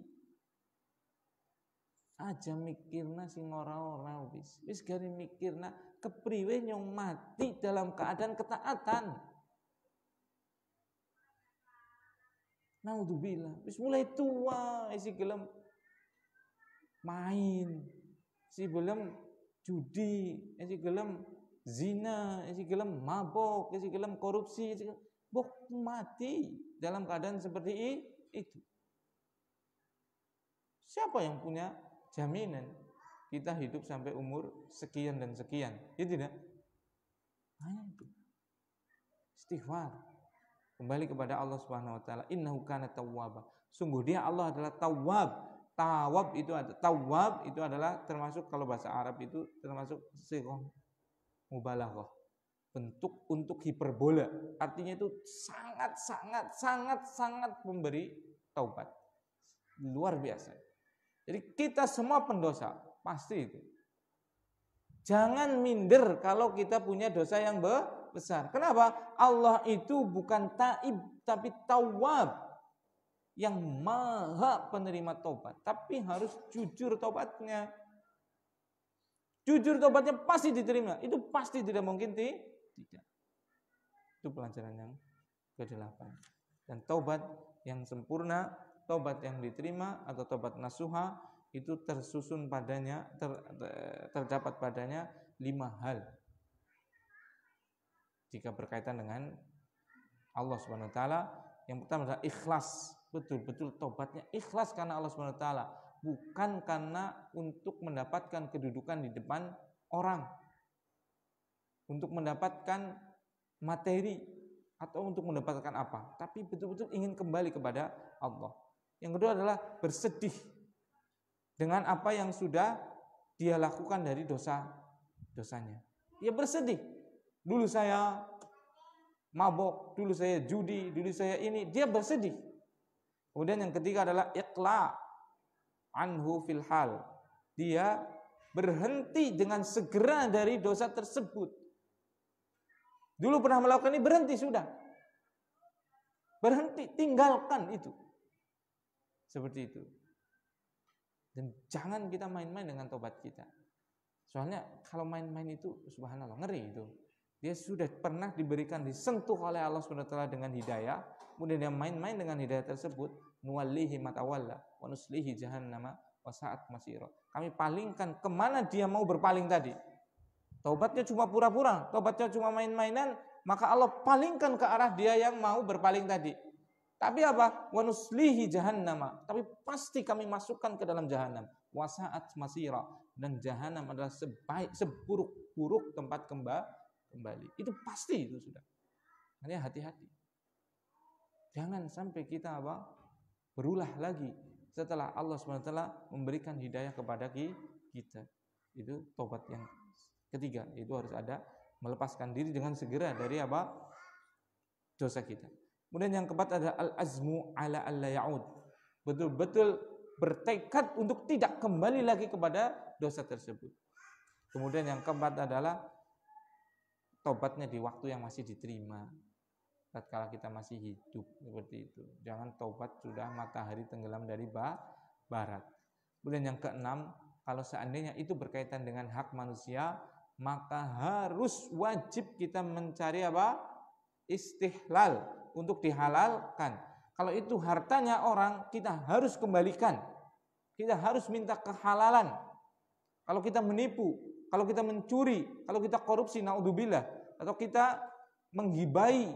aja mikirna sing ora-ora wis gari mikirna kepriwe nyong mati dalam keadaan ketaatan. Naudzubillah, wis mulai tua isi gelem main, isi gelem judi, isi gelem zina, isi gelem mabok, isi gelem korupsi, isi gelem mati dalam keadaan seperti itu. Siapa yang punya jaminan kita hidup sampai umur sekian dan sekian? Ya tidak? Hanya itu. Istighfar. Kembali kepada Allah Subhanahu wa taala. Innahu kana tawwaba. Sungguh dia Allah adalah tawwab. Tawwab itu adalah termasuk, kalau bahasa Arab itu termasuk sighah mubalaghah. Bentuk untuk hiperbola. Artinya itu sangat memberi taubat. Luar biasa. Jadi kita semua pendosa, pasti itu. Jangan minder kalau kita punya dosa yang besar. Kenapa? Allah itu bukan taib, tapi tawwab, yang maha penerima taubat. Tapi harus jujur taubatnya. Jujur taubatnya pasti diterima. Itu pasti, tidak mungkin tidak. Itu pelajaran yang ke-8. Dan taubat yang sempurna, taubat yang diterima atau taubat nasuha, itu tersusun padanya, terdapat padanya 5 hal. Jika berkaitan dengan Allah Subhanahu wa taala, yang pertama adalah ikhlas. Betul-betul taubatnya ikhlas karena Allah Subhanahu wa taala, bukan karena untuk mendapatkan kedudukan di depan orang, untuk mendapatkan materi atau untuk mendapatkan apa, tapi betul-betul ingin kembali kepada Allah. Yang kedua adalah bersedih dengan apa yang sudah dia lakukan dari dosanya. Dia bersedih. Dulu saya mabok, dulu saya judi, dulu saya ini. Dia bersedih. Kemudian yang ketiga adalah iqla anhu fil hal. Dia berhenti dengan segera dari dosa tersebut. Dulu pernah melakukan ini, berhenti sudah. Berhenti, tinggalkan itu. Seperti itu. Dan jangan kita main-main dengan tobat kita. Soalnya kalau main-main itu subhanallah, ngeri itu. Dia sudah pernah diberikan, disentuh oleh Allah SWT dengan hidayah, kemudian dia main-main dengan hidayah tersebut, nuwallihi matawalla wa nuslihi jahannama wa sa'at masira. Kami palingkan kemana dia mau berpaling tadi. Taubatnya cuma pura-pura, taubatnya cuma main-mainan, maka Allah palingkan ke arah dia yang mau berpaling tadi. Tapi apa? Wa nuslihi jahannama. Tapi pasti kami masukkan ke dalam jahanam. Wa sa'at masira. Dan jahanam adalah seburuk-buruk tempat kembali. Itu pasti, itu sudah. Makanya hati-hati. Jangan sampai kita berulah lagi setelah Allah SWT memberikan hidayah kepada kita. Itu tobat yang ketiga. Itu harus ada, melepaskan diri dengan segera dari dosa kita. Kemudian yang keempat adalah al-azmu ala alla ya'ud. Betul-betul bertekad untuk tidak kembali lagi kepada dosa tersebut. Kemudian yang keempat adalah tobatnya di waktu yang masih diterima. Tatkala kita masih hidup, seperti itu. Jangan tobat sudah matahari tenggelam dari barat. Kemudian yang keenam, kalau seandainya itu berkaitan dengan hak manusia, maka harus wajib kita mencari istihlal, untuk dihalalkan. Kalau itu hartanya orang, kita harus kembalikan. Kita harus minta kehalalan. Kalau kita menipu, kalau kita mencuri, kalau kita korupsi, naudzubillah, atau kita menggibai,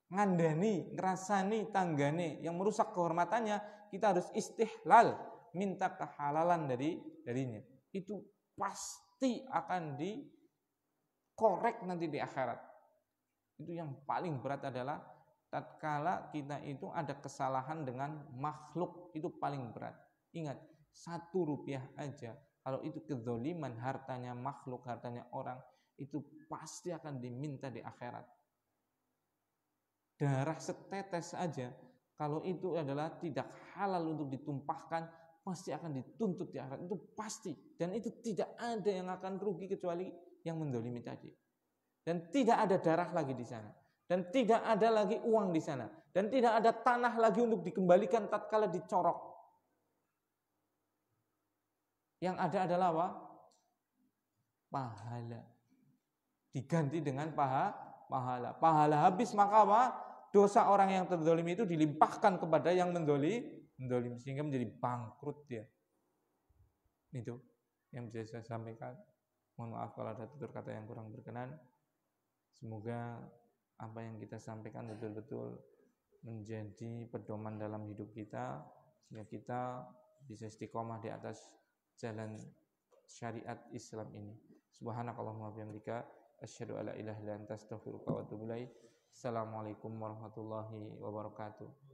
ngandani, ngerasani tanggane yang merusak kehormatannya, kita harus istihlal, minta kehalalan darinya. Itu pasti akan dikorek nanti di akhirat. Itu yang paling berat adalah tatkala kita itu ada kesalahan dengan makhluk, itu paling berat. Ingat, 1 rupiah aja, kalau itu kezoliman, hartanya makhluk, hartanya orang, itu pasti akan diminta di akhirat. darah setetes saja, kalau itu adalah tidak halal untuk ditumpahkan, pasti akan dituntut di akhirat, itu pasti. Dan itu tidak ada yang akan rugi kecuali yang mendolimi tadi. Dan tidak ada darah lagi di sana, dan tidak ada lagi uang di sana, dan tidak ada tanah lagi untuk dikembalikan tatkala dicorok. Yang ada adalah apa? Pahala. Diganti dengan pahala. Pahala habis, maka apa? Dosa orang yang terdolimi itu dilimpahkan kepada yang mendolim, sehingga menjadi bangkrut dia. Itu yang bisa saya sampaikan. Mohon maaf kalau ada tutur kata yang kurang berkenan. Semoga apa yang kita sampaikan betul-betul menjadi pedoman dalam hidup kita, sehingga kita bisa istiqomah di atas jalan syariat Islam ini. Subhanakallahumma wa bihamdika asyhadu alla ilaha illa anta astaghfiruka wa atubu ilaik. Assalamualaikum warahmatullahi wabarakatuh.